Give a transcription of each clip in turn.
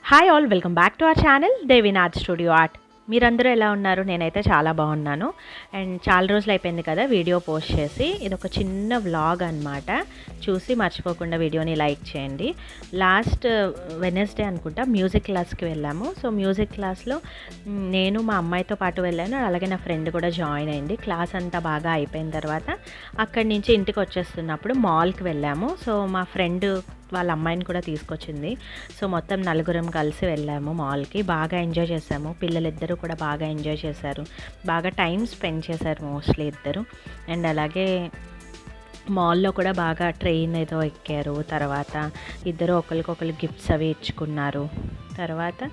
Hi all, welcome back to our channel Devin art studio art. మీరందరూ ఎలా ఉన్నారు? నేనైతే చాలా బాగున్నాను. అండ్ చాలా రోజులు అయిపోయింది కదా వీడియో పోస్ట్ చేసి. ఇది ఒక చిన్న వ్లాగ్ అనమాట. చూసి మర్చిపోకుండా వీడియోని లైక్ చేయండి. లాస్ట్ వెనస్డే అనుకుంటా మ్యూజిక్ క్లాస్కి వెళ్ళాము. సో మ్యూజిక్ క్లాస్లో నేను మా అమ్మాయితో పాటు వెళ్ళాను, అలాగే నా ఫ్రెండ్ కూడా జాయిన్ అయింది. క్లాస్ అంతా బాగా అయిపోయిన తర్వాత అక్కడి నుంచి ఇంటికి వచ్చేస్తున్నప్పుడు మాల్కి వెళ్ళాము. సో మా ఫ్రెండ్ వాళ్ళ అమ్మాయిని కూడా తీసుకొచ్చింది. సో మొత్తం నలుగురం కలిసి వెళ్ళాము మాల్కి. బాగా ఎంజాయ్ చేసాము. పిల్లలిద్దరూ కూడా బాగా ఎంజాయ్ చేశారు, బాగా టైం స్పెండ్ చేశారు మోస్ట్లీ ఇద్దరు. అండ్ అలాగే మాల్లో కూడా బాగా ట్రైన్ ఏదో ఎక్కారు. తర్వాత ఇద్దరు ఒకరికొకరు గిఫ్ట్స్ అవి ఇచ్చుకున్నారు. తర్వాత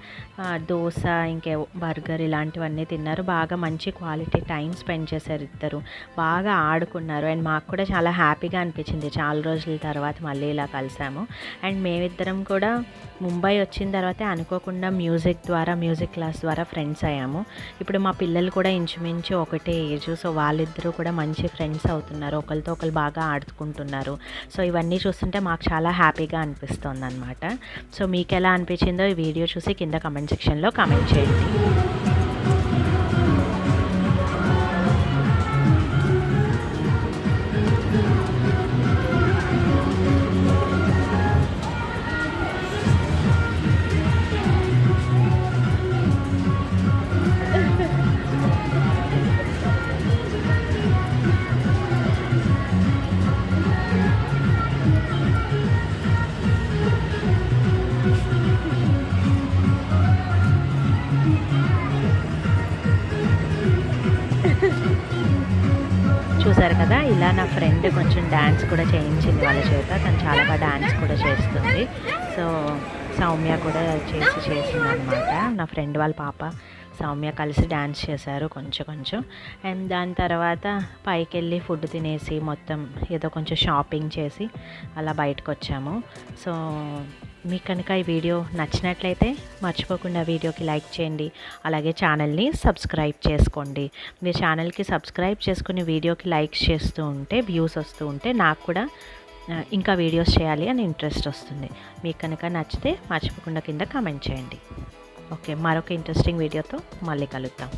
దోశ, ఇంకే బర్గర్ ఇలాంటివన్నీ తిన్నారు. బాగా మంచి క్వాలిటీ టైం స్పెండ్ చేశారు ఇద్దరు. బాగా ఆడుకున్నారు. అండ్ మాకు కూడా చాలా హ్యాపీగా అనిపించింది, చాలా రోజుల తర్వాత మళ్ళీ ఇలా కలిసాము. అండ్ మేమిద్దరం కూడా ముంబై వచ్చిన తర్వాతే అనుకోకుండా మ్యూజిక్ క్లాస్ ద్వారా ఫ్రెండ్స్ అయ్యాము. ఇప్పుడు మా పిల్లలు కూడా ఇంచుమించు ఒకటే ఏజ్. సో వాళ్ళిద్దరూ కూడా మంచి ఫ్రెండ్స్ అవుతున్నారు, ఒకరితో ఒకరు బాగా ఆడుకుంటున్నారు. సో ఇవన్నీ చూస్తుంటే మాకు చాలా హ్యాపీగా అనిపిస్తుంది అనమాట. సో మీకు ఎలా అనిపించిందో ఈ వీడియో చూసి కింద కమెంట్ సెక్షన్లో కమెంట్ చేయండి. చూసారు కదా, ఇలా నా ఫ్రెండ్ కొంచెం డ్యాన్స్ కూడా చేయించింది వాళ్ళ చేత. తను చాలా బాగా డ్యాన్స్ కూడా చేస్తుంది. సో సౌమ్య కూడా చేసింది అనమాట. నా ఫ్రెండ్ వాళ్ళ పాప సౌమ్య కలిసి డ్యాన్స్ చేశారు కొంచెం. అండ్ దాని తర్వాత పైకి వెళ్ళి ఫుడ్ తినేసి మొత్తం ఏదో కొంచెం షాపింగ్ చేసి అలా బయటకు వచ్చాము. సో మీకు కనుక ఈ వీడియో నచ్చినట్లయితే మర్చిపోకుండా వీడియోకి లైక్ చేయండి, అలాగే ఛానల్ని సబ్స్క్రైబ్ చేసుకోండి. మీరు ఛానల్కి సబ్స్క్రైబ్ చేసుకుని వీడియోకి లైక్స్ చేస్తూ ఉంటే, వ్యూస్ వస్తూ ఉంటే నాకు కూడా ఇంకా వీడియోస్ చేయాలి అని ఇంట్రెస్ట్ వస్తుంది. మీకు కనుక నచ్చితే మర్చిపోకుండా కింద కామెంట్ చేయండి. ఓకే, మరొక ఇంట్రెస్టింగ్ వీడియోతో మళ్ళీ కలుద్దాం.